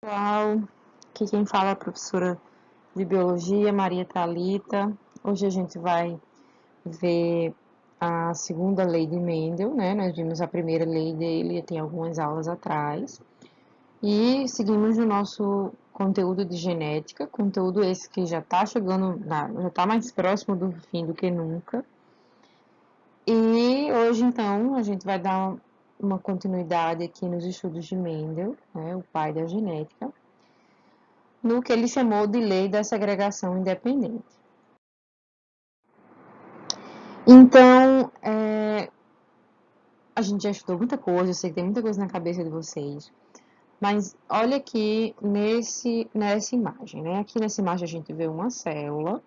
Pessoal, aqui quem fala é a professora de Biologia, Maria Thalita. Hoje a gente vai ver a segunda lei de Mendel, né? Nós vimos a primeira lei dele, tem algumas aulas atrás. E seguimos no nosso conteúdo de genética, conteúdo esse que já está chegando, já está mais próximo do fim do que nunca. E hoje, então, a gente vai dar uma continuidade aqui nos estudos de Mendel, né, o pai da genética, no que ele chamou de lei da segregação independente. Então, a gente já estudou muita coisa, eu sei que tem muita coisa na cabeça de vocês, mas olha aqui nessa imagem, né? Aqui nessa imagem a gente vê uma célula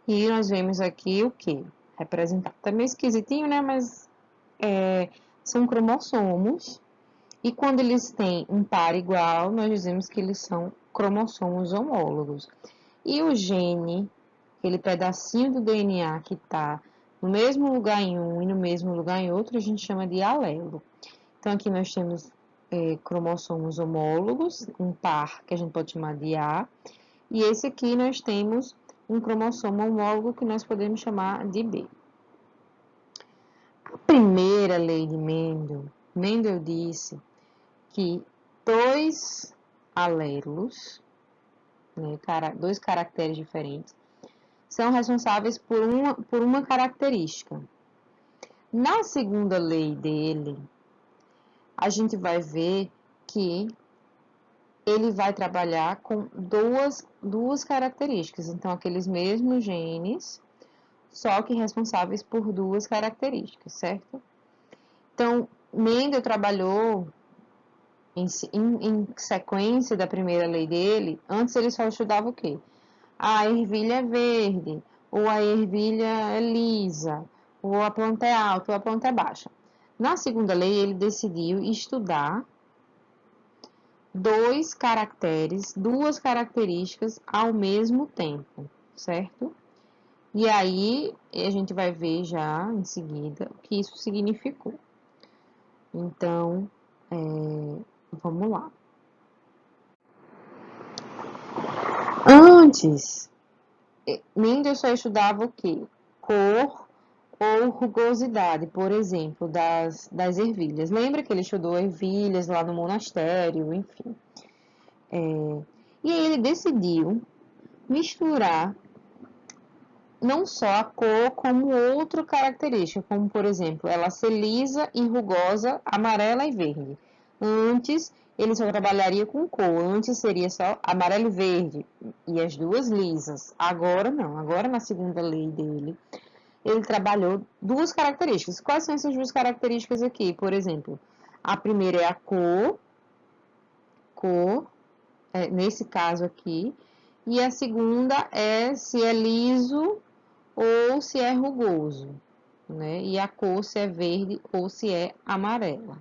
e nós vemos aqui o que? Representado. Tá meio esquisitinho, né? Mas são cromossomos e quando eles têm um par igual, nós dizemos que eles são cromossomos homólogos. E o gene, aquele pedacinho do DNA que está no mesmo lugar em um e no mesmo lugar em outro, a gente chama de alelo. Então, aqui nós temos cromossomos homólogos, um par que a gente pode chamar de A, e esse aqui nós temos um cromossomo homólogo que nós podemos chamar de B. A primeira lei de Mendel disse que dois alelos, né, dois caracteres diferentes, são responsáveis por uma característica. Na segunda lei dele, a gente vai ver que ele vai trabalhar com duas características. Então, aqueles mesmos genes, só que responsáveis por duas características, certo? Então, Mendel trabalhou em sequência da primeira lei dele. Antes ele só estudava o quê? A ervilha é verde, ou a ervilha é lisa, ou a planta é alta, ou a planta é baixa. Na segunda lei, ele decidiu estudar duas características ao mesmo tempo, certo? E aí, a gente vai ver já em seguida o que isso significou. Então, vamos lá. Antes, Mendel só estudava o quê? Cor ou rugosidade, por exemplo, das ervilhas. Lembra que ele estudou ervilhas lá no monastério, enfim. E aí ele decidiu misturar não só a cor, como outra característica, como por exemplo, ela ser lisa e rugosa, amarela e verde. Antes, ele só trabalharia com cor, antes seria só amarelo e verde, e as duas lisas. Agora não, agora na segunda lei dele, ele trabalhou duas características. Quais são essas duas características aqui? Por exemplo, a primeira é a cor, nesse caso aqui, e a segunda é se é liso ou se é rugoso, né? E a cor se é verde ou se é amarela.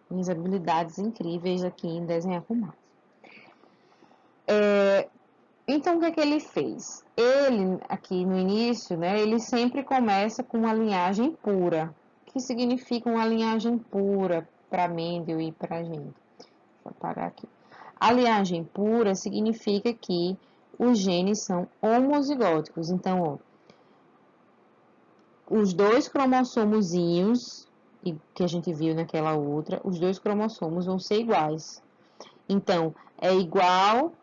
Minhas habilidades incríveis aqui em desenhar com mais. Então, o que é que ele fez? Ele, aqui no início, né, ele sempre começa com uma linhagem pura. O que significa uma linhagem pura para Mendel e para a gente? Deixa eu apagar aqui. A linhagem pura significa que os genes são homozigóticos. Então, ó, os dois cromossomozinhos que a gente viu naquela outra, os dois cromossomos vão ser iguais. Então, é igual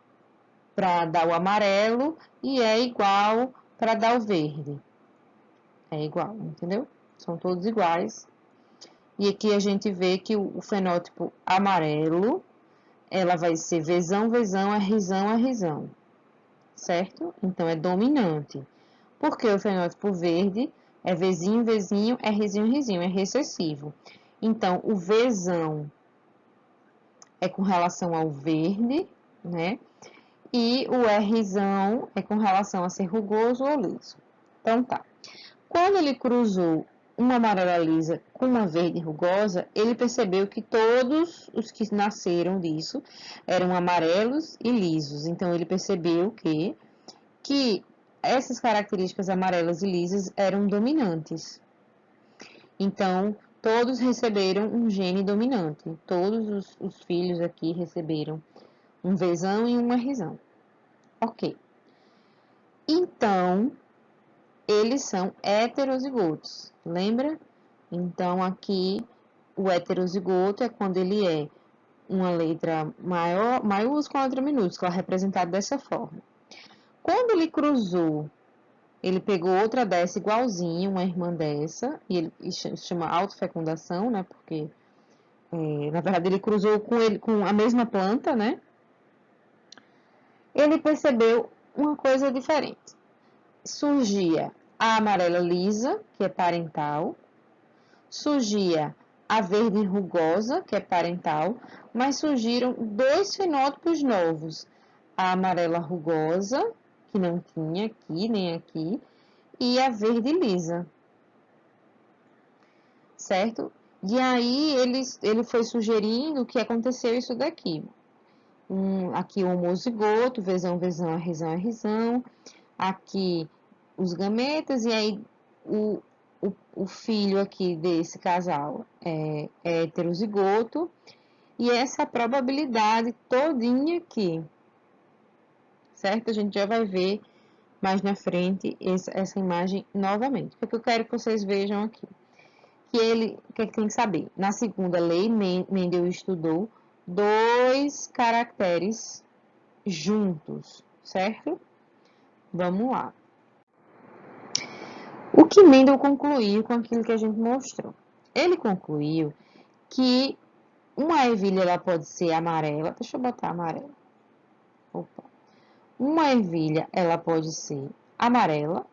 para dar o amarelo e é igual para dar o verde. É igual, entendeu? São todos iguais. E aqui a gente vê que o fenótipo amarelo, ela vai ser Vzão, Vzão, Rzão, Rzão. Certo? Então, é dominante. Porque o fenótipo verde é Vzinho, Vzinho, Rzinho, Rzinho, é recessivo. Então, o Vzão é com relação ao verde, né? E o Rzão é com relação a ser rugoso ou liso. Então, tá. Quando ele cruzou uma amarela lisa com uma verde rugosa, ele percebeu que todos os que nasceram disso eram amarelos e lisos. Então, ele percebeu que essas características amarelas e lisas eram dominantes. Então, todos receberam um gene dominante. Todos os filhos aqui receberam Um Vzão e um Rzão. Ok. Então, eles são heterozigotos, lembra? Então, aqui, o heterozigoto é quando ele é uma letra maiúscula, uma letra minúscula, representado dessa forma. Quando ele cruzou, ele pegou outra dessa igualzinha, uma irmã dessa, e ele chama autofecundação, né? Porque, na verdade, ele cruzou com a mesma planta, né? Ele percebeu uma coisa diferente. Surgia a amarela lisa, que é parental, surgia a verde rugosa, que é parental, mas surgiram dois fenótipos novos. A amarela rugosa, que não tinha aqui nem aqui, e a verde lisa. Certo? E aí ele foi sugerindo que aconteceu isso daqui. Aqui o homozigoto, Vzão, Rzão, Rzão. Aqui os gametas, e aí o filho aqui desse casal é heterozigoto. E essa probabilidade todinha aqui, certo? A gente já vai ver mais na frente essa imagem novamente. O que eu quero que vocês vejam aqui? O que tem que saber? Na segunda lei, Mendel estudou dois caracteres juntos, certo? Vamos lá. O que Mendel concluiu com aquilo que a gente mostrou? Ele concluiu que uma ervilha ela pode ser amarela. Deixa eu botar amarela. Opa. Uma ervilha ela pode ser amarela,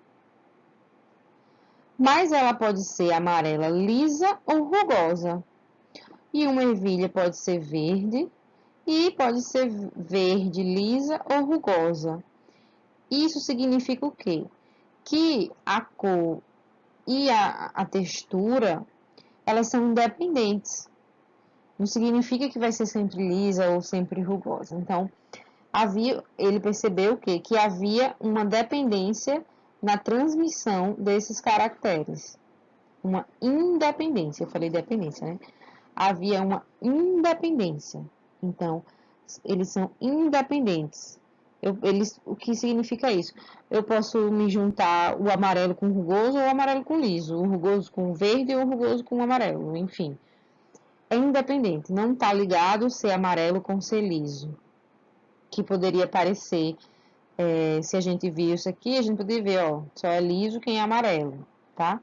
mas ela pode ser amarela lisa ou rugosa. E uma ervilha pode ser verde e pode ser verde lisa ou rugosa. Isso significa o quê? Que a cor e a textura, elas são independentes. Não significa que vai ser sempre lisa ou sempre rugosa. Então, ele percebeu o quê? Que havia uma dependência na transmissão desses caracteres. Uma independência. Eu falei dependência, né? Havia uma independência. Então, eles são independentes. O que significa isso? Eu posso me juntar o amarelo com o rugoso ou o amarelo com o liso, o rugoso com o verde ou o rugoso com o amarelo, enfim. É independente, não está ligado ser amarelo com ser liso, que poderia parecer, se a gente viu isso aqui, a gente poderia ver, ó, só é liso quem é amarelo, tá?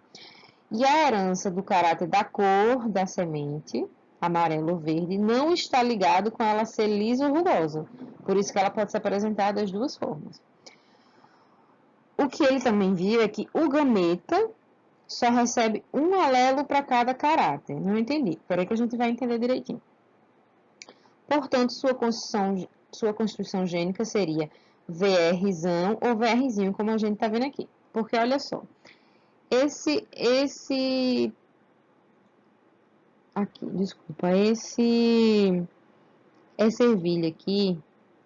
E a herança do caráter da cor da semente, amarelo ou verde, não está ligado com ela ser lisa ou rugosa. Por isso que ela pode ser apresentada das duas formas. O que ele também viu é que o gameta só recebe um alelo para cada caráter. Não entendi. Espera aí que a gente vai entender direitinho. Portanto, sua constituição gênica seria VRzão ou VRzinho, como a gente está vendo aqui. Porque, olha só, essa ervilha aqui,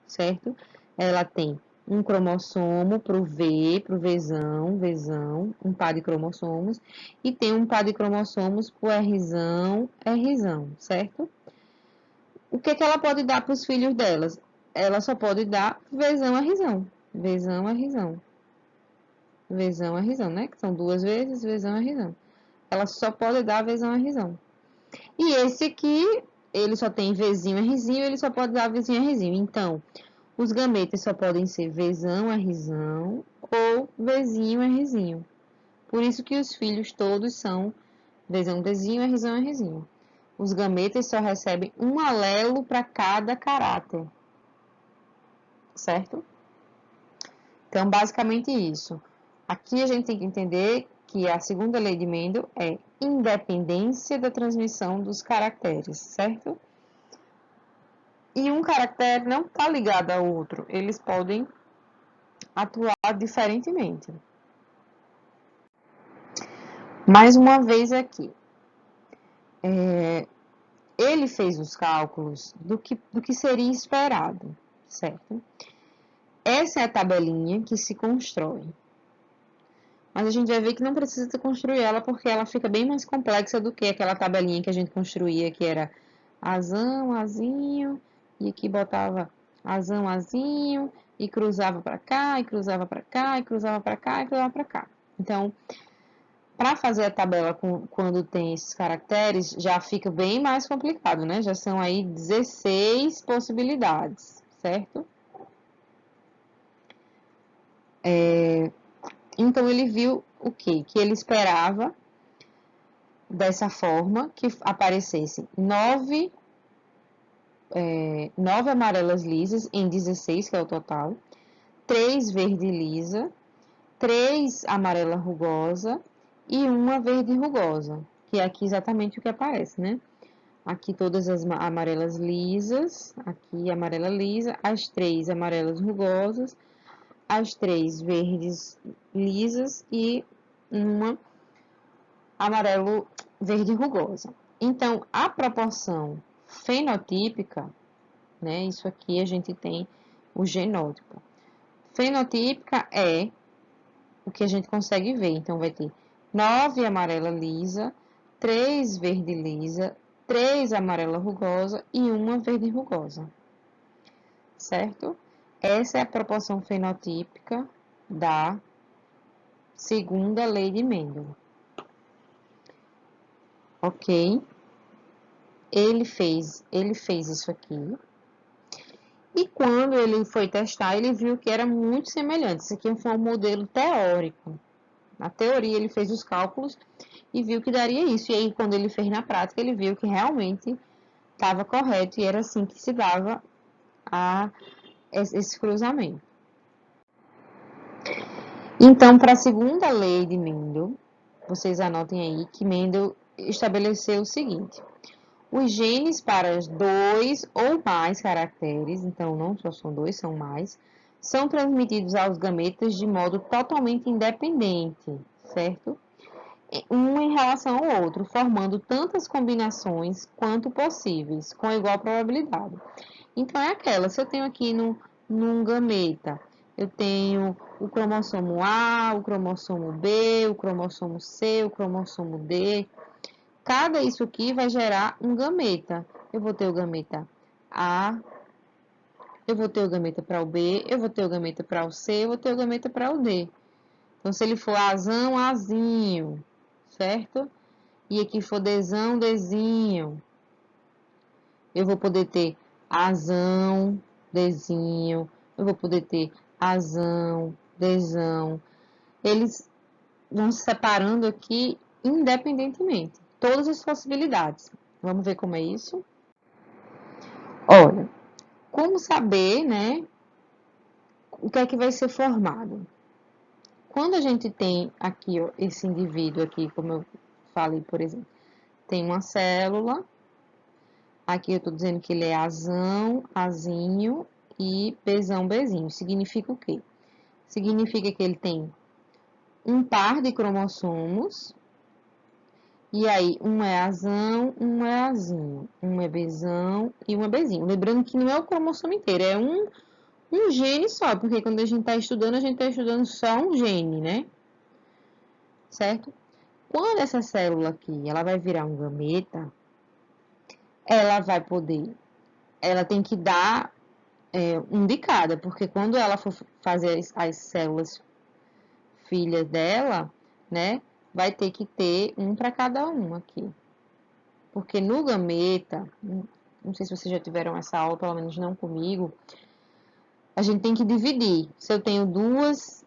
certo? Ela tem um cromossomo pro Vzão, um par de cromossomos, e tem um par de cromossomos pro Rzão, certo? O que ela pode dar para os filhos delas? Ela só pode dar Vzão, né? Que são duas vezes Vzão. Ela só pode dar Vzão. E esse aqui, ele só tem Vzinho, Rzinho, ele só pode dar Vzinho, Rzinho. Então, os gametas só podem ser Vzão, Rzão ou Vzinho, Rzinho. Por isso que os filhos todos são Vzão, Vzinho, Rzinho. Os gametas só recebem um alelo para cada caráter. Certo? Então, basicamente isso. Aqui a gente tem que entender que a segunda lei de Mendel é independência da transmissão dos caracteres, certo? E um caractere não está ligado ao outro, eles podem atuar diferentemente. Mais uma vez aqui, ele fez os cálculos do que seria esperado, certo? Essa é a tabelinha que se constrói. Mas a gente vai ver que não precisa construir ela, porque ela fica bem mais complexa do que aquela tabelinha que a gente construía, que era azão, azinho, e aqui botava Azão, azinho, e cruzava para cá, e cruzava para cá, e cruzava para cá, e cruzava para cá. Então, para fazer a tabela quando tem esses caracteres, já fica bem mais complicado, né? Já são aí 16 possibilidades, certo? Então, ele viu o quê? Que ele esperava, dessa forma, que aparecessem 9 amarelas lisas em 16, que é o total, 3 verde lisa, 3 amarela rugosa e uma verde rugosa, que é aqui exatamente o que aparece, né? Aqui todas as amarelas lisas, aqui amarela lisa, as 3 amarelas rugosas, as 3 verdes lisas e uma amarelo verde rugosa. Então, a proporção fenotípica, né? Isso aqui a gente tem o genótipo. Fenotípica é o que a gente consegue ver. Então, vai ter 9 amarela lisa, 3 verde lisa, 3 amarela rugosa e uma verde rugosa. Certo? Essa é a proporção fenotípica da segunda lei de Mendel. Ok? Ele fez isso aqui. E quando ele foi testar, ele viu que era muito semelhante. Isso aqui foi um modelo teórico. Na teoria, ele fez os cálculos e viu que daria isso. E aí, quando ele fez na prática, ele viu que realmente estava correto e era assim que se dava esse cruzamento. Então, para a segunda lei de Mendel, vocês anotem aí que Mendel estabeleceu o seguinte: os genes para 2 ou mais caracteres, então não só são 2, são mais, são transmitidos aos gametas de modo totalmente independente, certo? Um em relação ao outro, formando tantas combinações quanto possíveis, com igual probabilidade. Então, é aquela, se eu tenho aqui num gameta, eu tenho o cromossomo A, o cromossomo B, o cromossomo C, o cromossomo D. Cada isso aqui vai gerar um gameta. Eu vou ter o gameta A, eu vou ter o gameta para o B, eu vou ter o gameta para o C, eu vou ter o gameta para o D. Então, se ele for Azão, Azinho, certo? E aqui for Dzão, Dzinho. Eu vou poder ter Azão, Dzinho. Eu vou poder ter Azão, Dzão. Eles vão se separando aqui independentemente. Todas as possibilidades. Vamos ver como é isso? Olha, como saber, né, o que é que vai ser formado? Quando a gente tem aqui, ó, esse indivíduo aqui, como eu falei, por exemplo, tem uma célula, aqui eu estou dizendo que ele é Azão, Azinho e Bzão, Bzinho. Significa o quê? Significa que ele tem um par de cromossomos, e aí um é Azão, um é Azinho, um é Bzão e um é Bzinho. Lembrando que não é o cromossomo inteiro, é um gene só, porque quando a gente está estudando, a gente está estudando só um gene, né? Certo? Quando essa célula aqui, ela vai virar um gameta, ela vai poder, ela tem que dar um de cada, porque quando ela for fazer as células filhas dela, né, vai ter que ter um para cada um aqui. Porque no gameta, não sei se vocês já tiveram essa aula, pelo menos não comigo, a gente tem que dividir. Se eu tenho duas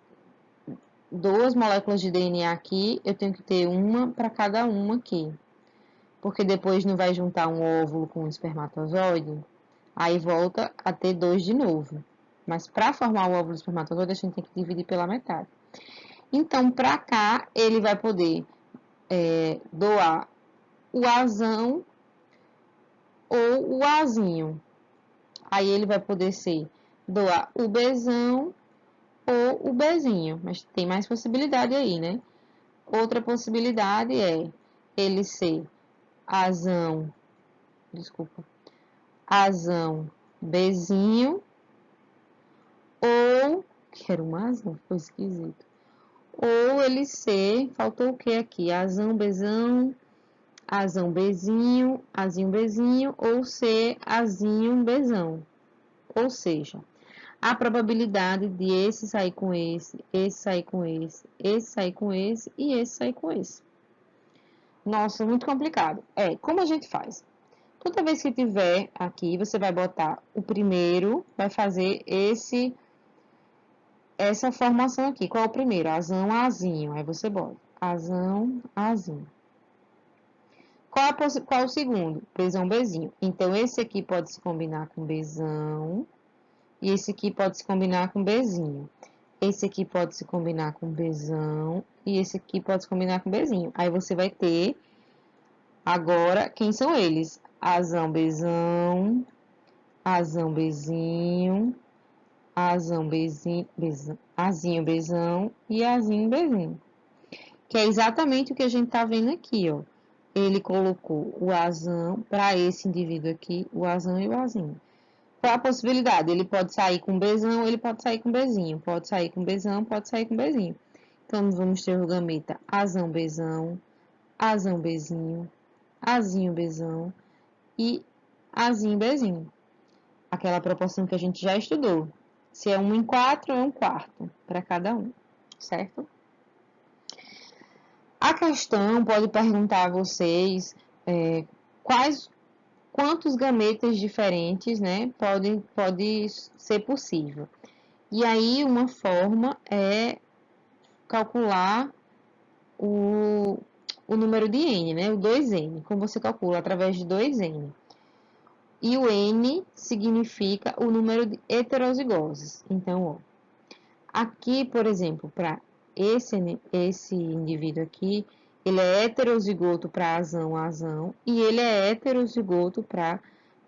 moléculas de DNA aqui, eu tenho que ter uma para cada uma aqui. Porque depois não vai juntar um óvulo com um espermatozoide, aí volta a ter 2 de novo. Mas para formar o óvulo do espermatozoide, a gente tem que dividir pela metade. Então, para cá, ele vai poder doar o Azão ou o Azinho. Aí ele vai poder doar o Bzão ou o Bzinho, mas tem mais possibilidade aí, né? Outra possibilidade é ele ser Azão, Azão, Bzinho, ou, quero um Azão, ficou esquisito, ou ele ser, faltou o que aqui? Azão, Bzão, Azão, Bzinho, Azinho, Bzinho, ou ser Azinho, Bzão. Ou seja, a probabilidade de esse sair com esse sair com esse sair com esse e esse sair com esse. Nossa, muito complicado. Como a gente faz? Toda vez que tiver aqui, você vai botar o primeiro, vai fazer essa formação aqui. Qual é o primeiro? Azão, azinho. Aí você bota azão, azinho. Qual o segundo? Bzão, bezinho. Então, esse aqui pode se combinar com bezão. E esse aqui pode se combinar com bezinho. Esse aqui pode se combinar com bezão. E esse aqui pode se combinar com bezinho. Aí você vai ter, agora, quem são eles? Azão, bezão. Azão, bezinho. Azão, bezinho, azinho, bezão. E azinho, bezinho. Que é exatamente o que a gente tá vendo aqui, ó. Ele colocou o azão para esse indivíduo aqui, o azão e o azinho. Qual a possibilidade? Ele pode sair com bezão, ele pode sair com bezinho. Pode sair com bezão, pode sair com bezinho. Então, vamos ter o gameta azão, bezão, azão, bezinho, azinho, bezão e azinho, bezinho. Aquela proporção que a gente já estudou. Se é 1 em 4, é 1/4 para cada um, certo? A questão pode perguntar a vocês quantos gametas diferentes, né, pode ser possível. E aí, uma forma é calcular o número de N, né, o 2N. Como você calcula? Através de 2N. E o N significa o número de heterozigoses. Então, ó, aqui, por exemplo, para esse indivíduo aqui, ele é heterozigoto para azão e ele é heterozigoto para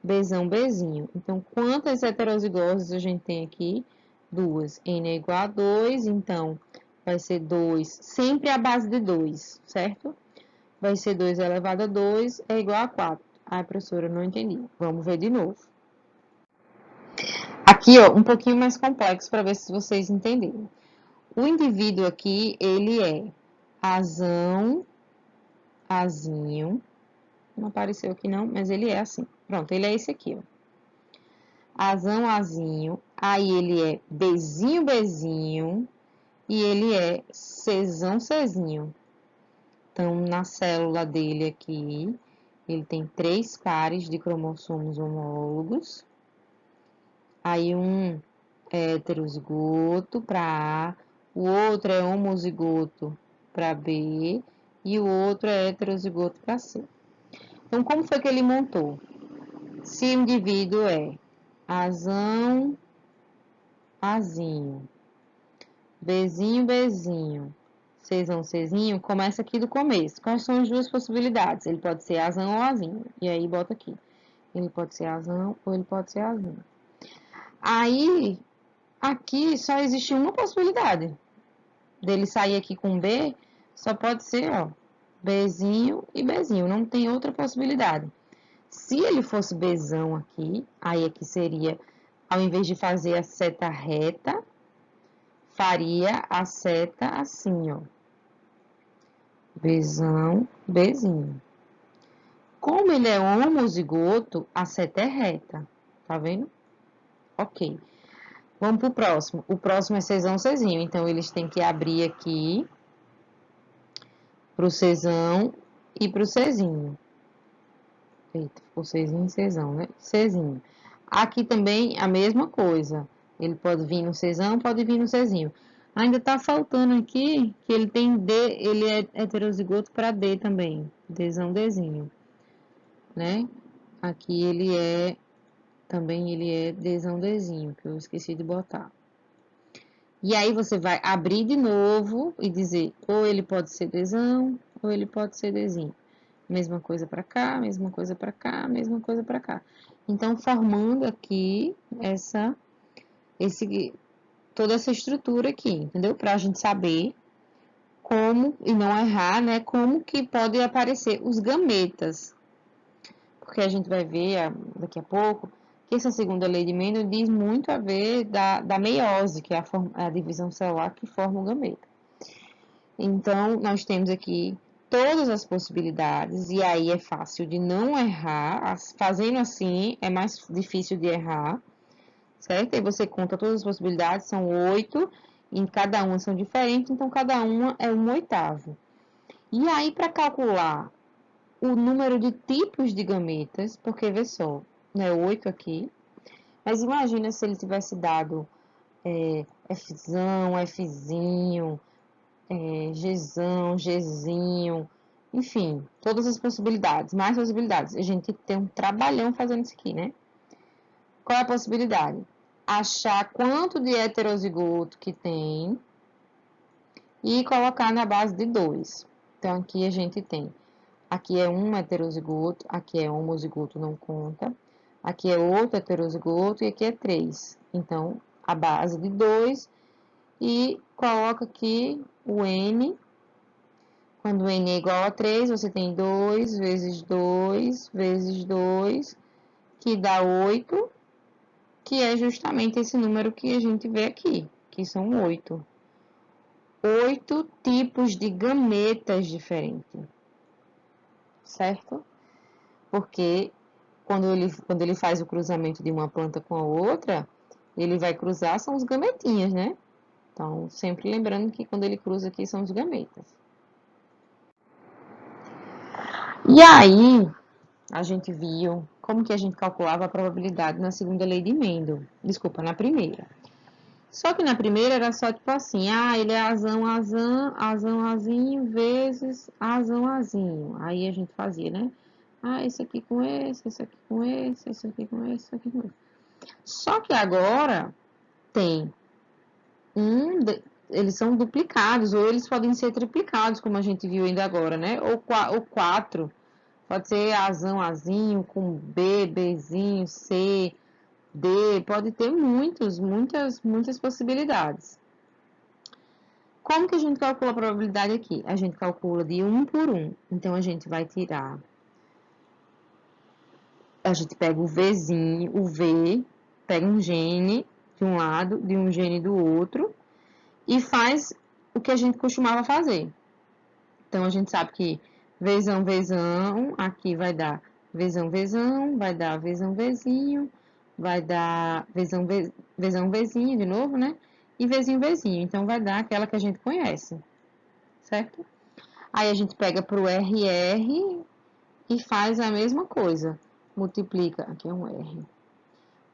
bezão-bezinho. Então, quantas heterozigoses a gente tem aqui? 2. N é igual a 2, então vai ser 2, sempre a base de 2, certo? Vai ser 2 elevado a 2 é igual a 4. Ai, professora, não entendi. Vamos ver de novo. Aqui, ó, um pouquinho mais complexo para ver se vocês entenderam. O indivíduo aqui, ele é azão, azinho. Não apareceu aqui não, mas ele é assim. Pronto, ele é esse aqui, ó. Azão, azinho. Aí ele é bezinho, bezinho. E ele é cezão, cezinho. Então, na célula dele aqui, ele tem 3 pares de cromossomos homólogos. Aí um é heterozigoto para A, o outro é homozigoto para B e o outro é heterozigoto para C. Então, como foi que ele montou? Se o indivíduo é azão, azinho, bezinho, bezinho, cezão, cezinho, começa aqui do começo. Quais são as duas possibilidades? Ele pode ser azão ou azinho. E aí, bota aqui. Ele pode ser azão ou ele pode ser azinho. Aí, aqui só existe uma possibilidade. Dele sair aqui com B, só pode ser, ó, Bzinho e Bzinho. Não tem outra possibilidade. Se ele fosse Bzão aqui, aí aqui seria, ao invés de fazer a seta reta, faria a seta assim, ó. Bzão, Bzinho. Como ele é homozigoto, a seta é reta. Tá vendo? Ok. Vamos pro próximo. O próximo é cezão, cezinho. Então, eles têm que abrir aqui pro cezão e pro cezinho. Eita, ficou cezinho e cezão, né? Cezinho. Aqui também a mesma coisa. Ele pode vir no cezão, pode vir no cezinho. Ainda tá faltando aqui que ele tem D, ele é heterozigoto para D também. Dzão, Dzinho. Né? Aqui ele é, também ele é Dzão, Dzinho, que eu esqueci de botar. E aí você vai abrir de novo e dizer, ou ele pode ser Dzão, ou ele pode ser Dzinho. Mesma coisa para cá, mesma coisa para cá, mesma coisa para cá. Então, formando aqui toda essa estrutura aqui, entendeu? Para a gente saber como, e não errar, né? Como que pode aparecer os gametas. Porque a gente vai ver daqui a pouco que essa segunda lei de Mendel diz muito a ver da meiose, que é a divisão celular que forma o gameta. Então, nós temos aqui todas as possibilidades, e aí é fácil de não errar. Fazendo assim, é mais difícil de errar, certo? Aí você conta todas as possibilidades, são 8, e cada uma são diferentes, então cada uma é 1/8. E aí, para calcular o número de tipos de gametas, porque vê só, né, 8 aqui, mas imagina se ele tivesse dado Fzão, Fzinho, Gzão, Gzinho, enfim, todas as possibilidades, mais possibilidades. A gente tem um trabalhão fazendo isso aqui, né? Qual é a possibilidade? Achar quanto de heterozigoto que tem e colocar na base de 2. Então, aqui a gente tem, aqui é um heterozigoto, aqui é homozigoto, não conta. Aqui é outro heterozigoto e aqui é 3. Então, a base de 2 e coloca aqui o N. Quando o N é igual a 3, você tem 2 vezes 2 vezes 2, que dá 8, que é justamente esse número que a gente vê aqui, que são 8. 8 tipos de gametas diferentes, certo? Porque quando ele faz o cruzamento de uma planta com a outra, ele vai cruzar, são os gametinhas, né? Então, sempre lembrando que quando ele cruza aqui são os gametas. E aí, a gente viu como que a gente calculava a probabilidade na segunda lei de Mendel. Desculpa, na primeira. Só que na primeira era só tipo assim, ele é azão, azão, azão, azinho, vezes azão, azinho. Aí a gente fazia, né? Esse aqui com esse aqui com esse aqui com esse aqui com esse. Só que agora tem eles são duplicados, ou eles podem ser triplicados, como a gente viu ainda agora, né? Ou 4, pode ser azão, azinho, com B, Bzinho, C, D, pode ter muitas possibilidades. Como que a gente calcula a probabilidade aqui? A gente calcula de 1 por 1. Então, a gente vai tirar... A gente pega o Vzinho, o V, pega um gene de um lado, de um gene do outro, e faz o que a gente costumava fazer. Então, a gente sabe que Vzão, Vzão, aqui vai dar Vzão, Vzão, vai dar Vzão, Vzinho, vai dar Vzão, Vzão, Vzinho de novo, né? E Vzinho, Vzinho. Então, vai dar aquela que a gente conhece, certo? Aí, a gente pega para o RR e faz a mesma coisa. Multiplica, aqui é um R.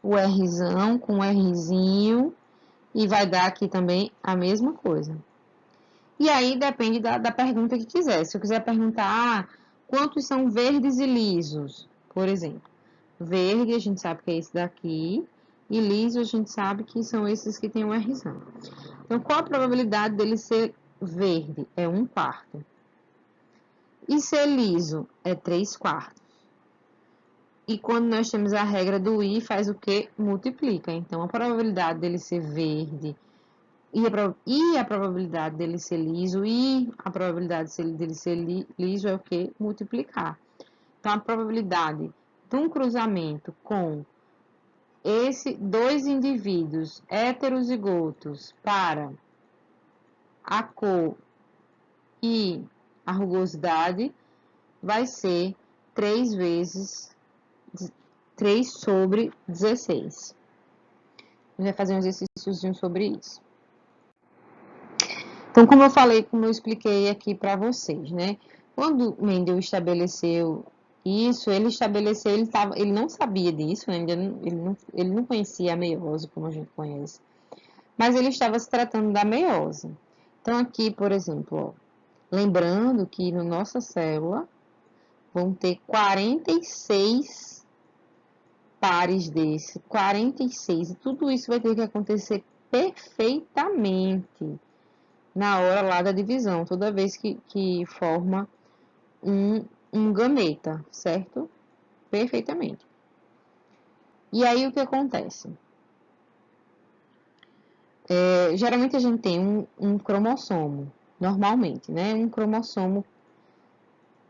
O Rzão com o Rzinho e vai dar aqui também a mesma coisa. E aí depende da pergunta que quiser. Se eu quiser perguntar, quantos são verdes e lisos? Por exemplo, verde a gente sabe que é esse daqui, e liso a gente sabe que são esses que tem o Rzão. Então, qual a probabilidade dele ser verde? É 1/4. E ser liso? É 3/4. E quando nós temos a regra do I, faz o que? Multiplica. Então, a probabilidade dele ser verde e a probabilidade dele ser liso e a probabilidade dele ser liso é o que? Multiplicar. Então, a probabilidade de um cruzamento com dois indivíduos heterozigotos para a cor e a rugosidade vai ser 3 vezes 3 sobre 16. A gente vai fazer um exercíciozinho sobre isso. Então, como eu falei, como eu expliquei aqui para vocês, né? Quando Mendel estabeleceu isso, ele não sabia disso, né? Ele não conhecia a meiose, como a gente conhece, mas ele estava se tratando da meiose. Então, aqui, por exemplo, ó, lembrando que na nossa célula vão ter 46 pares desse, 46, e tudo isso vai ter que acontecer perfeitamente na hora lá da divisão, toda vez que forma um gameta, certo? Perfeitamente. E aí, o que acontece? Geralmente a gente tem um cromossomo, normalmente, né? Um cromossomo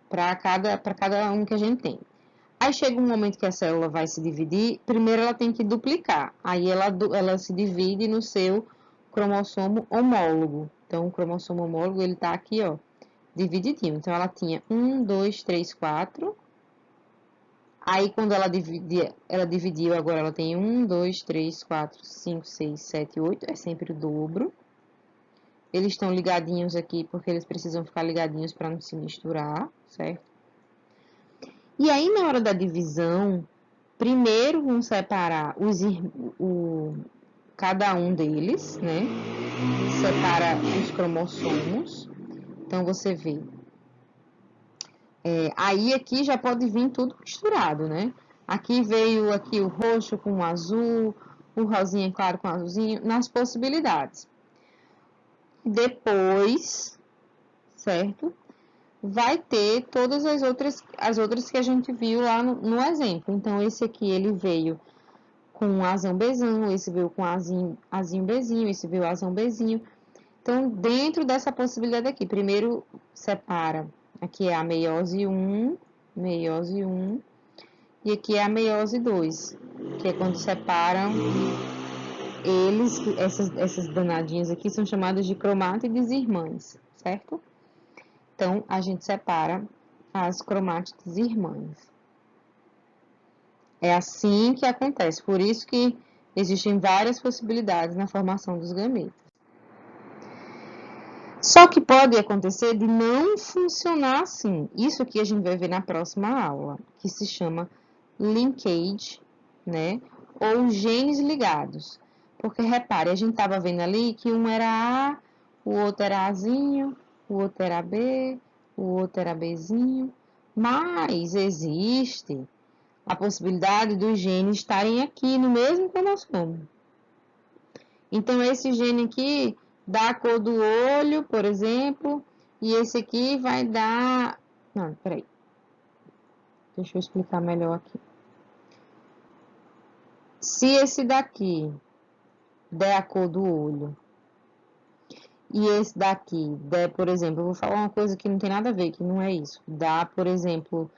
para cada um que a gente tem. Aí chega um momento que a célula vai se dividir, primeiro ela tem que duplicar, aí ela se divide no seu cromossomo homólogo. Então, o cromossomo homólogo, ele tá aqui, ó, divididinho. Então, ela tinha 1, 2, 3, 4. Aí, quando ela dividiu, agora ela tem 1, 2, 3, 4, 5, 6, 7, 8, é sempre o dobro. Eles estão ligadinhos aqui porque eles precisam ficar ligadinhos para não se misturar, certo? E aí, na hora da divisão, primeiro vamos separar cada um deles, né? Separa os cromossomos. Então, você vê. Aí, aqui já pode vir tudo misturado, né? Aqui veio aqui o roxo com o azul, o rosinha claro com o azulzinho, nas possibilidades. Depois, certo? Vai ter todas as outras que a gente viu lá no exemplo. Então, esse aqui, ele veio com azão Bzão, esse veio com azinho Bzinho, esse veio azão Bzinho. Então, dentro dessa possibilidade aqui, primeiro separa, aqui é a meiose 1, e aqui é a meiose 2, que é quando separam eles, essas danadinhas aqui são chamadas de cromátides irmãs, certo? Então, a gente separa as cromátides irmãs. É assim que acontece, por isso que existem várias possibilidades na formação dos gametas. Só que pode acontecer de não funcionar assim. Isso aqui a gente vai ver na próxima aula, que se chama linkage, né? Ou genes ligados. Porque, repare, a gente estava vendo ali que um era A, o outro era Azinho, o outro era B, o outro era Bzinho. Mas existe a possibilidade dos genes estarem aqui no mesmo cromossomo. Então, esse gene aqui dá a cor do olho, por exemplo, e esse aqui vai dar... Não, peraí. Deixa eu explicar melhor aqui. Se esse daqui der a cor do olho, e esse daqui der, por exemplo, eu vou falar uma coisa que não tem nada a ver, que não é isso. Dá, por exemplo,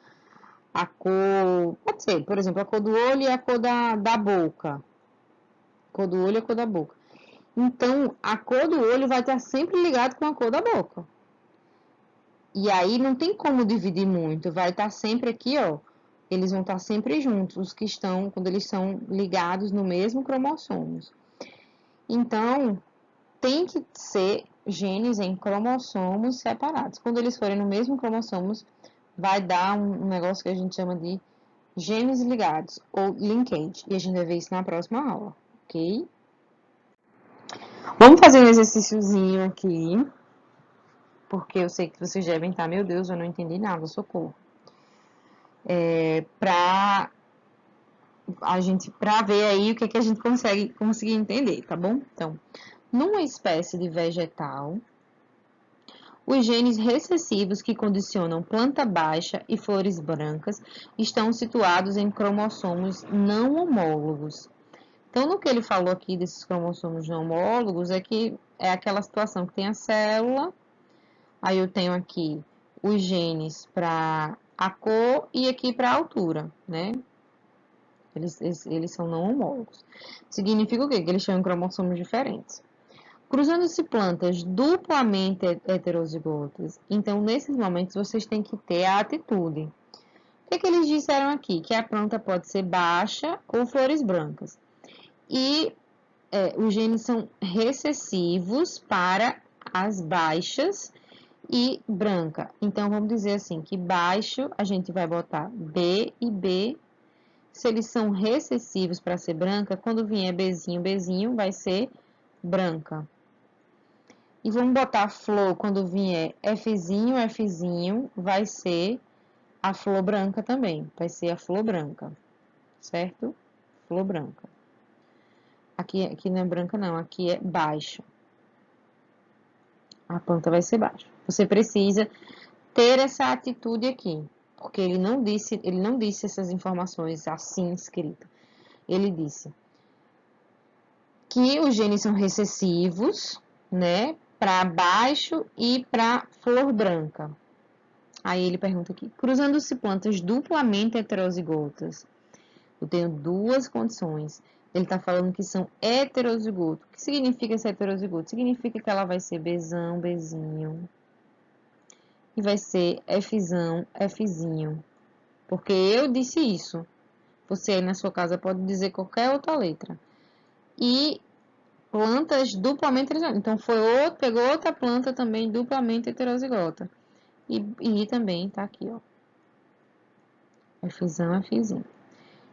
a cor... Pode ser, por exemplo, a cor do olho e a cor da boca. A cor do olho e a cor da boca. Então, a cor do olho vai estar sempre ligado com a cor da boca. E aí não tem como dividir muito, vai estar sempre aqui, ó. Eles vão estar sempre juntos, os que estão, quando eles são ligados no mesmo cromossomos. Então, tem que ser genes em cromossomos separados. Quando eles forem no mesmo cromossomos, vai dar um negócio que a gente chama de genes ligados, ou linkage. E a gente vai ver isso na próxima aula, ok? Vamos fazer um exercíciozinho aqui, porque eu sei que vocês devem estar, meu Deus, eu não entendi nada, socorro. Para ver aí o que a gente conseguir entender, tá bom? Então, numa espécie de vegetal, os genes recessivos que condicionam planta baixa e flores brancas estão situados em cromossomos não homólogos. Então, no que ele falou aqui desses cromossomos não homólogos, é que é aquela situação que tem a célula, aí eu tenho aqui os genes para a cor e aqui para a altura, né? Eles são não homólogos. Significa o quê? Que eles têm cromossomos diferentes. Cruzando-se plantas duplamente heterozigotas, então, nesses momentos, vocês têm que ter a atitude. O que eles disseram aqui? Que a planta pode ser baixa ou flores brancas. E os genes são recessivos para as baixas e branca. Então, vamos dizer assim, que baixo a gente vai botar B e B. Se eles são recessivos para ser branca, quando vier Bzinho, vai ser branca. E vamos botar flor, quando vier Fzinho, vai ser a flor branca também. Vai ser a flor branca, certo? Flor branca. Aqui não é branca não, aqui é baixa. A planta vai ser baixa. Você precisa ter essa atitude aqui, porque ele não disse essas informações assim escritas. Ele disse que os genes são recessivos, né, para baixo e para flor branca. Aí ele pergunta aqui, cruzando-se plantas duplamente heterozigotas, eu tenho duas condições. Ele está falando que são heterozigotos. O que significa ser heterozigoto? Significa que ela vai ser Bzinho, e vai ser Fzinho. porque eu disse isso. Você aí na sua casa pode dizer qualquer outra letra. E plantas duplamente heterozigotas. Então, pegou outra planta também duplamente heterozigota. E também tá aqui, ó. Fzão, Fzinho.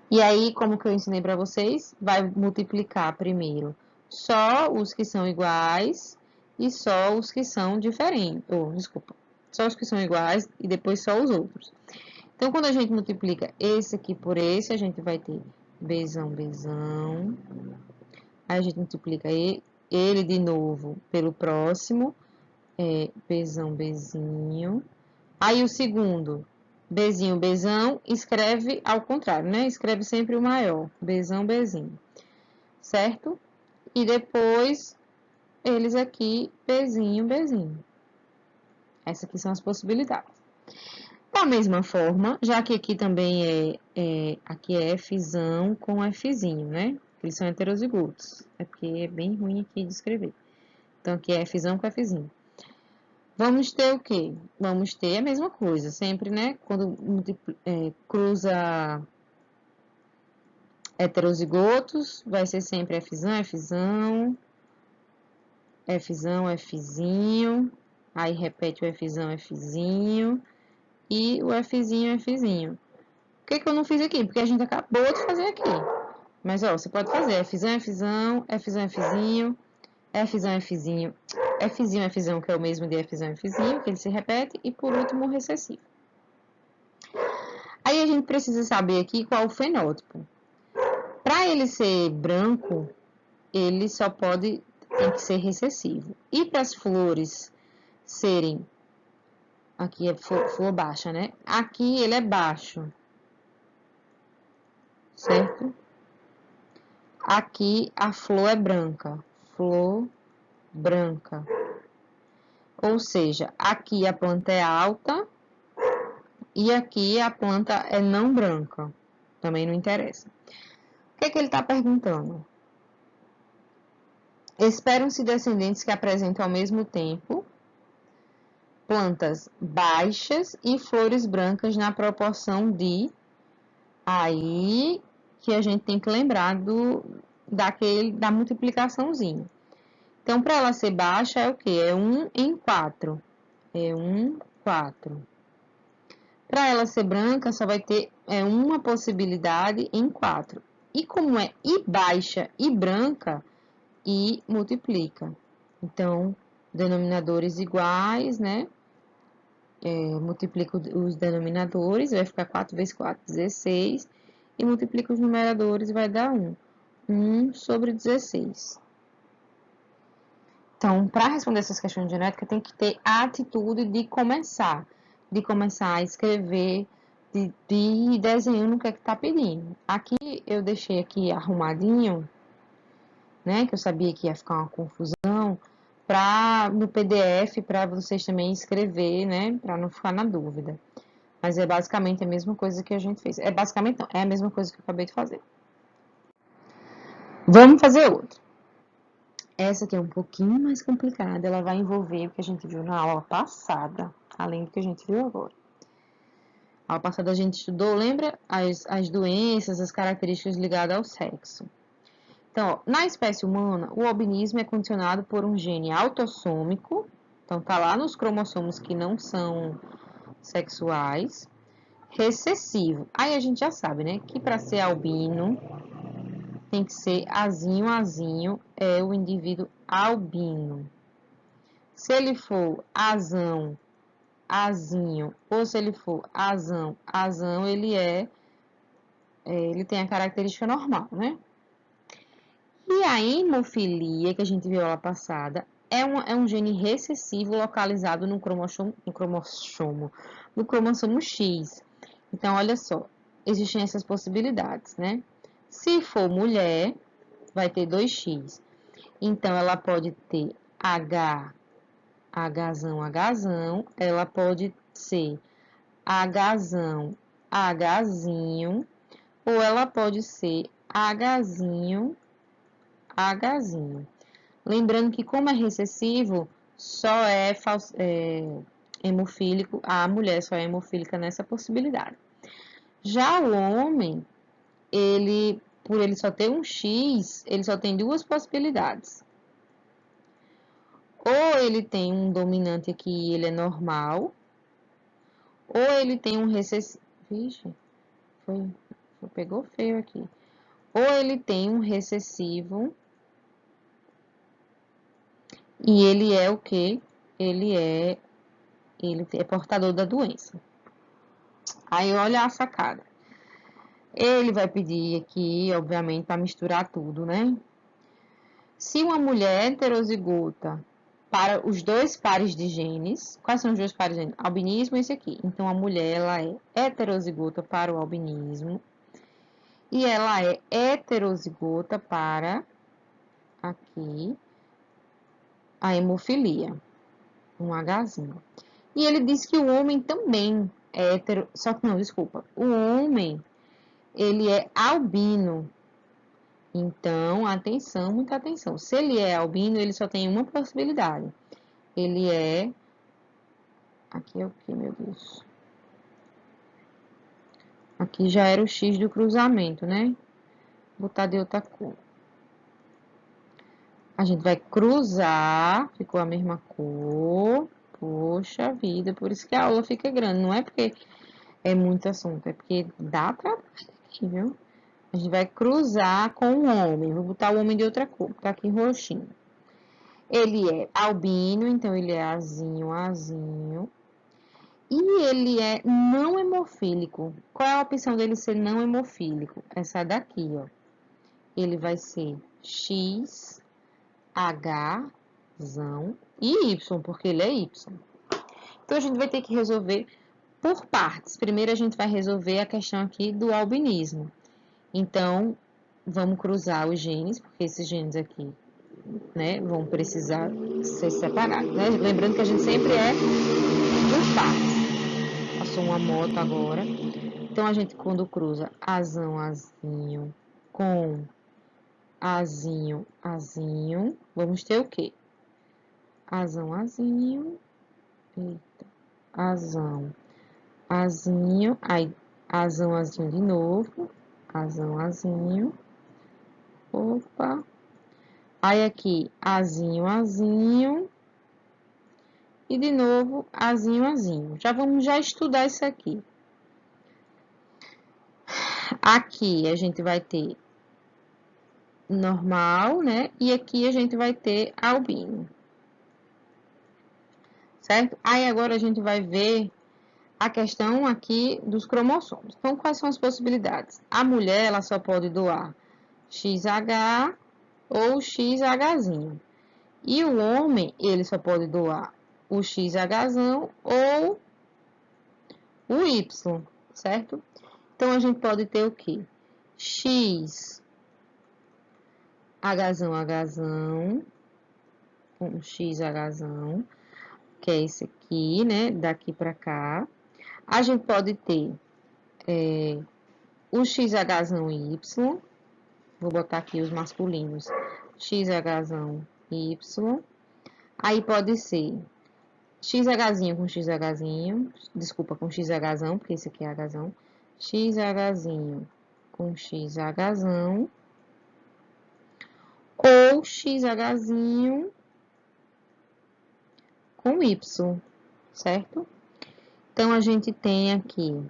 E aí, como que eu ensinei para vocês? Vai multiplicar primeiro só os que são iguais e só os que são diferentes. Desculpa. Só os que são iguais e depois só os outros. Então, quando a gente multiplica esse aqui por esse, a gente vai ter Bzão, Bzão. Aí a gente multiplica ele de novo pelo próximo, Bzão, Bzinho. Aí o segundo, Bzinho, Bzão, escreve ao contrário, né? Escreve sempre o maior, Bzão, Bzinho, certo? E depois, eles aqui, Bzinho, Bzinho. Essas aqui são as possibilidades. Da mesma forma, já que aqui também aqui é Fzão com Fzinho, né? Eles são heterozigotos. É porque é bem ruim aqui de escrever. Então, aqui é Fzão com Fzinho. Vamos ter o quê? Vamos ter a mesma coisa. Sempre, né? Quando cruza heterozigotos, vai ser sempre Fzão, Fzão, Fzão, Fzinho. Aí, repete o Fzão, Fzinho. E o Fzinho, Fzinho. Por que eu não fiz aqui? Porque a gente acabou de fazer aqui. Mas, ó, você pode fazer Fzão, Fzão, Fzão, Fzinho, Fzão, Fzinho, Fzinho, Fzão, que é o mesmo de Fzão, Fzinho, que ele se repete, e por último o recessivo. Aí a gente precisa saber aqui qual o fenótipo. Para ele ser branco, ele tem que ser recessivo. E para as flores serem, aqui é flor baixa, né? Aqui ele é baixo, certo? Aqui a flor é branca, flor branca. Ou seja, aqui a planta é alta e aqui a planta é não branca. Também não interessa. O que ele está perguntando? Esperam-se descendentes que apresentem ao mesmo tempo plantas baixas e flores brancas na proporção de... Aí que a gente tem que lembrar da multiplicaçãozinha. Então, para ela ser baixa, é o quê? É 1 em 4. É 1, 4. Para ela ser branca, só vai ter uma possibilidade em 4. E como é I baixa e branca, I multiplica. Então, denominadores iguais, né? Multiplica os denominadores, vai ficar 4 vezes 4, 16. E multiplica os numeradores, vai dar 1. 1 sobre 16. Então, para responder essas questões de genética, tem que ter a atitude de começar a escrever, de ir desenhando o que é que está pedindo. Aqui, eu deixei aqui arrumadinho, né, que eu sabia que ia ficar uma confusão, no PDF, para vocês também escrever, né, para não ficar na dúvida. Mas é basicamente a mesma coisa que a gente fez. Basicamente não, é a mesma coisa que eu acabei de fazer. Vamos fazer outra. Essa aqui é um pouquinho mais complicada, ela vai envolver o que a gente viu na aula passada, além do que a gente viu agora. A aula passada a gente estudou, lembra? As doenças, as características ligadas ao sexo. Então, ó, na espécie humana, o albinismo é condicionado por um gene autossômico, então tá lá nos cromossomos que não são sexuais, recessivo. Aí a gente já sabe, né, que para ser albino tem que ser azinho, azinho, é o indivíduo albino. Se ele for azão, azinho, ou se ele for azão, azão, ele tem a característica normal, né? E a hemofilia, que a gente viu lá passada, é um gene recessivo localizado no cromossomo X. Então, olha só, existem essas possibilidades, né? Se for mulher, vai ter 2x. Então, ela pode ter Hzão, Hzão. Ela pode ser Hzão, Hzinho. Ou ela pode ser Hzinho, Hzinho. Lembrando que, como é recessivo, só é hemofílico, a mulher só é hemofílica nessa possibilidade. Já o homem, por ele só ter um X, ele só tem duas possibilidades. Ou ele tem um dominante aqui e ele é normal, ou ele tem um recessivo. Vixe, pegou feio aqui. Ou ele tem um recessivo e ele é o quê? Ele é portador da doença. Aí olha a sacada. Ele vai pedir aqui, obviamente, para misturar tudo, né? Se uma mulher heterozigota para os dois pares de genes, quais são os dois pares de genes? Albinismo e esse aqui. Então, a mulher, ela é heterozigota para o albinismo e ela é heterozigota para, aqui, a hemofilia, um Hzinho. E ele diz que o homem também é hetero, só que não, desculpa, o homem, ele é albino. Então, atenção, muita atenção. Se ele é albino, ele só tem uma possibilidade. Ele é... Aqui é o que, meu Deus? Aqui já era o X do cruzamento, né? Vou botar de outra cor. A gente vai cruzar, ficou a mesma cor. Poxa vida, por isso que a aula fica grande. Não é porque é muito assunto, é porque dá trabalho aqui, viu? A gente vai cruzar com o homem. Vou botar o homem de outra cor, tá aqui roxinho. Ele é albino, então ele é azinho. E ele é não hemofílico. Qual é a opção dele ser não hemofílico? Essa daqui, ó. Ele vai ser X, H, e Y, porque ele é Y. Então, a gente vai ter que resolver por partes. Primeiro, a gente vai resolver a questão aqui do albinismo. Então, vamos cruzar os genes, porque esses genes aqui, né, vão precisar ser separados, né? Lembrando que a gente sempre é por partes. Passou uma moto agora. Então, a gente, quando cruza azinho com azinho, vamos ter o quê? Azinho, eita, azinho, aí, azinho de novo, azinho, opa, aí aqui, azinho, e de novo, azinho. Já vamos estudar isso aqui. Aqui a gente vai ter normal, né? E aqui a gente vai ter albino. Certo? Aí agora a gente vai ver a questão aqui dos cromossomos. Então, quais são as possibilidades? A mulher, ela só pode doar XH ou XHzinho. E o homem, ele só pode doar o XHzão ou o Y, certo? Então, a gente pode ter o quê? XHzão, um XHzão, que é esse aqui, né? Daqui para cá. A gente pode ter o XHzão Y, vou botar aqui os masculinos, XHzão Y, aí pode ser XHzinho com XHzinho, desculpa, com XHzão, porque esse aqui é Hzão, XHzinho com XHzão, ou XHzinho com Y, certo? Então, a gente tem aqui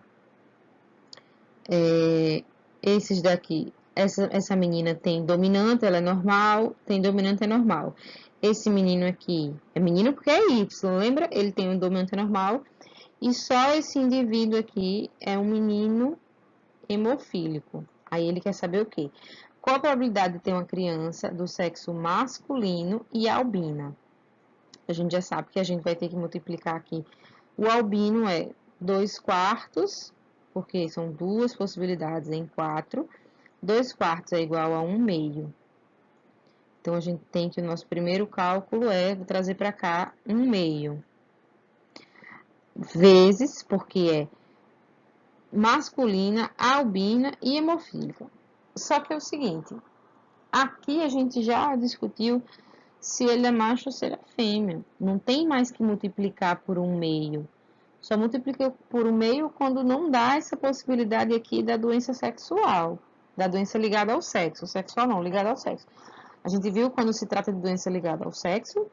esses daqui, essa menina tem dominante, ela é normal, tem dominante, é normal. Esse menino aqui é menino porque é Y, lembra? Ele tem um dominante normal. E só esse indivíduo aqui é um menino hemofílico. Aí ele quer saber o quê? Qual a probabilidade de ter uma criança do sexo masculino e albina? A gente já sabe que a gente vai ter que multiplicar aqui. O albino é 2/4, porque são duas possibilidades em 4. 2/4 é igual a 1/2. Então, a gente tem que o nosso primeiro cálculo vou trazer para cá 1/2. Vezes, porque é masculina, albina e hemofílica. Só que é o seguinte, aqui a gente já discutiu se ele é macho ou se ele é fêmea. Não tem mais que multiplicar por 1/2. Só multiplica por 1/2 quando não dá essa possibilidade aqui da doença sexual, da doença ligada ao sexo. Sexual não, ligada ao sexo. A gente viu quando se trata de doença ligada ao sexo,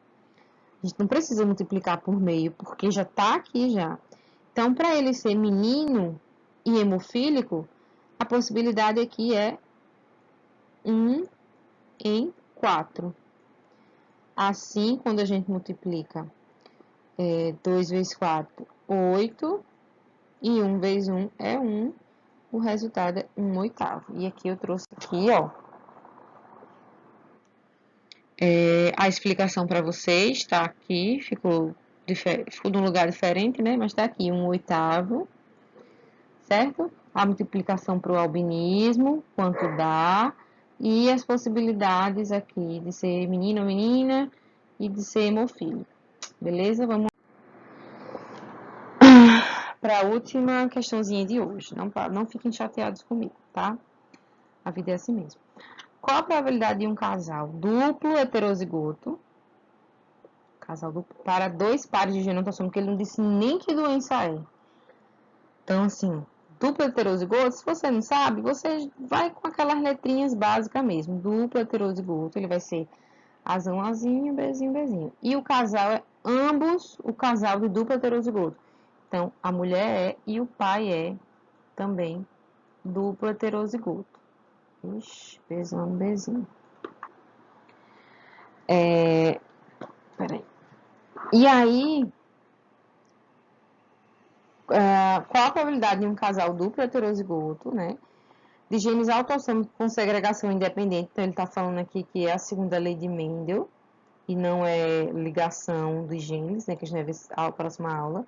a gente não precisa multiplicar por 1/2, porque já está aqui já. Então, para ele ser menino e hemofílico, a possibilidade aqui é 1 em 4. Assim, quando a gente multiplica 2 vezes 4, 8, e 1 vezes 1 é 1, o resultado é 1/8. E aqui eu trouxe aqui, ó, a explicação para vocês, tá aqui, ficou num lugar diferente, né? Mas tá aqui, 1/8, certo? A multiplicação para o albinismo, quanto dá, e as possibilidades aqui de ser menino ou menina e de ser hemofílico. Beleza? Vamos para a última questãozinha de hoje. Não fiquem chateados comigo, tá? A vida é assim mesmo. Qual a probabilidade de um casal duplo heterozigoto, para 2 pares de genotossômico, porque ele não disse nem que doença é. Então, assim, duplo heterozigoto, se você não sabe, você vai com aquelas letrinhas básicas mesmo. Duplo heterozigoto, ele vai ser Azinho, Azinho, Bzinho, Bzinho. E o casal é ambos o casal de duplo heterozigoto. Então, a mulher é e o pai é também duplo heterozigoto. Ixi, Bzão, Bzinho. Peraí. E aí, qual a probabilidade de um casal duplo heterozigoto, né? De genes autossômicos com segregação independente? Então, ele está falando aqui que é a segunda lei de Mendel, e não é ligação dos genes, né? Que a gente vai ver na próxima aula.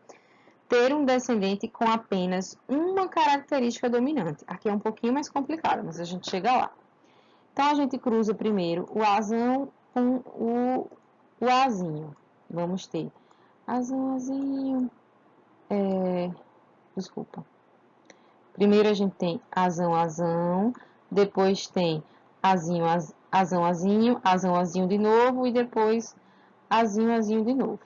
Ter um descendente com apenas uma característica dominante. Aqui é um pouquinho mais complicado, mas a gente chega lá. Então, a gente cruza primeiro o Azão com o Azinho. Vamos ter Azão, Azinho. Desculpa. Primeiro a gente tem Azão, Azão. Depois tem Azinho, Azão, Azinho. Azão, Azinho de novo. E depois Azinho, Azinho de novo.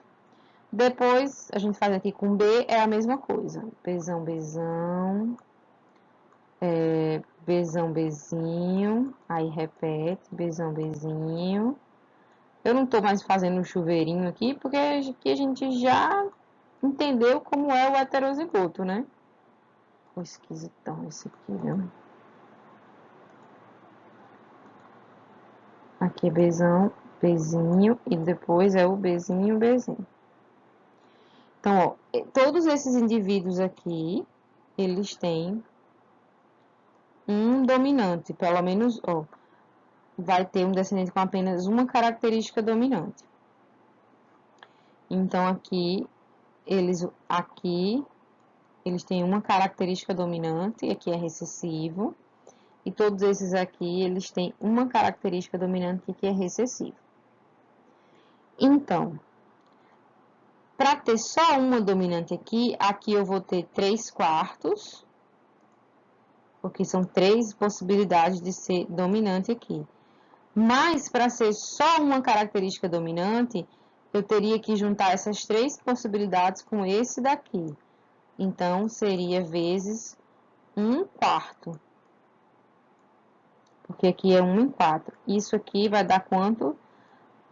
Depois, a gente faz aqui com B, é a mesma coisa. Bzão, Bzão. Bzão, Bzinho. Aí repete. Bzão, Bzinho. Eu não tô mais fazendo um chuveirinho aqui, porque aqui a gente já entendeu como é o heterozigoto, né? Ficou esquisitão esse aqui, viu? Aqui é Bzão, Bzinho. E depois é o Bzinho, Bzinho. Então, ó, todos esses indivíduos aqui, eles têm um dominante, pelo menos, ó, vai ter um descendente com apenas uma característica dominante. Então, aqui eles têm uma característica dominante, aqui é recessivo, e todos esses aqui, eles têm uma característica dominante, que é recessivo. Então, para ter só uma dominante aqui eu vou ter 3/4, porque são 3 possibilidades de ser dominante aqui. Mas, para ser só uma característica dominante, eu teria que juntar essas 3 possibilidades com esse daqui. Então, seria vezes 1/4. Porque aqui é 1 em 4. Isso aqui vai dar quanto?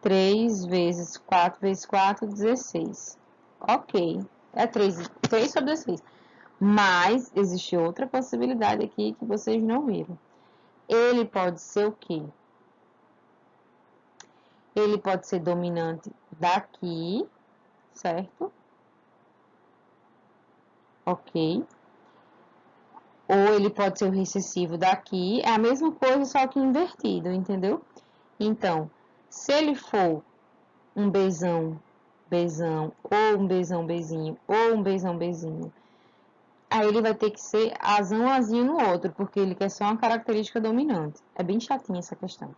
3 vezes 4 vezes 4, 16. Ok. É 3 sobre 16. Mas, existe outra possibilidade aqui que vocês não viram. Ele pode ser o quê? Ele pode ser dominante daqui, certo? Ok. Ou ele pode ser o recessivo daqui. É a mesma coisa, só que invertido, entendeu? Então, se ele for um Bzão, Bzão, ou um Bzão, Bzinho, ou um Bzão, Bzinho, aí ele vai ter que ser Azão, Azinho no outro, porque ele quer só uma característica dominante. É bem chatinha essa questão.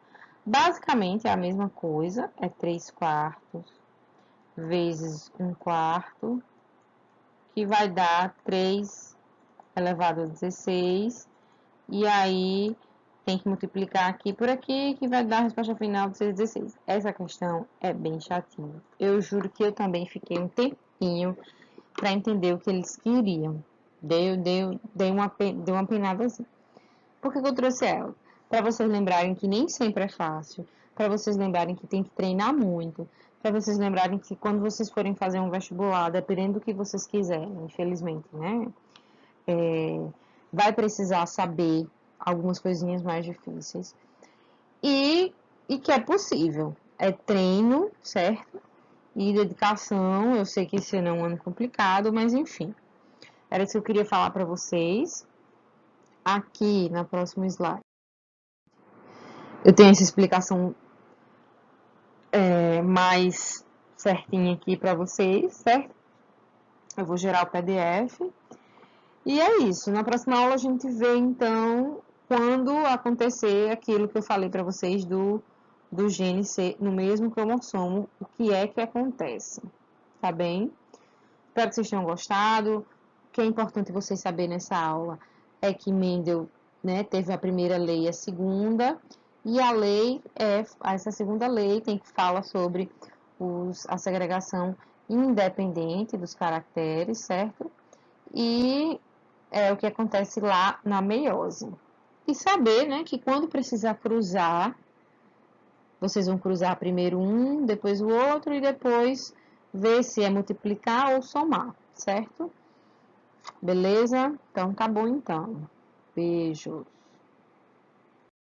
Basicamente, é a mesma coisa, é 3/4 vezes 1/4, que vai dar 3 elevado a 16, e aí tem que multiplicar aqui por aqui, que vai dar a resposta final de 16. Essa questão é bem chatinha. Eu juro que eu também fiquei um tempinho para entender o que eles queriam. Dei uma penada assim. Por que eu trouxe ela? Para vocês lembrarem que nem sempre é fácil, para vocês lembrarem que tem que treinar muito, para vocês lembrarem que quando vocês forem fazer um vestibular, dependendo do que vocês quiserem, infelizmente, né? Vai precisar saber algumas coisinhas mais difíceis. E que é possível. É treino, certo? E dedicação. Eu sei que esse ano é um ano complicado, mas enfim. Era isso que eu queria falar para vocês. Aqui na próxima slide. Eu tenho essa explicação mais certinha aqui para vocês, certo? Eu vou gerar o PDF. E é isso. Na próxima aula a gente vê, então, quando acontecer aquilo que eu falei para vocês do gene ser no mesmo cromossomo, o que é que acontece, tá bem? Espero que vocês tenham gostado. O que é importante vocês saberem nessa aula é que Mendel, né, teve a primeira lei e a segunda, e a lei essa segunda lei tem que falar sobre a segregação independente dos caracteres, certo? E é o que acontece lá na meiose. E saber, né, que quando precisar cruzar, vocês vão cruzar primeiro um, depois o outro e depois ver se é multiplicar ou somar, certo? Beleza? Então tá bom então. Beijos.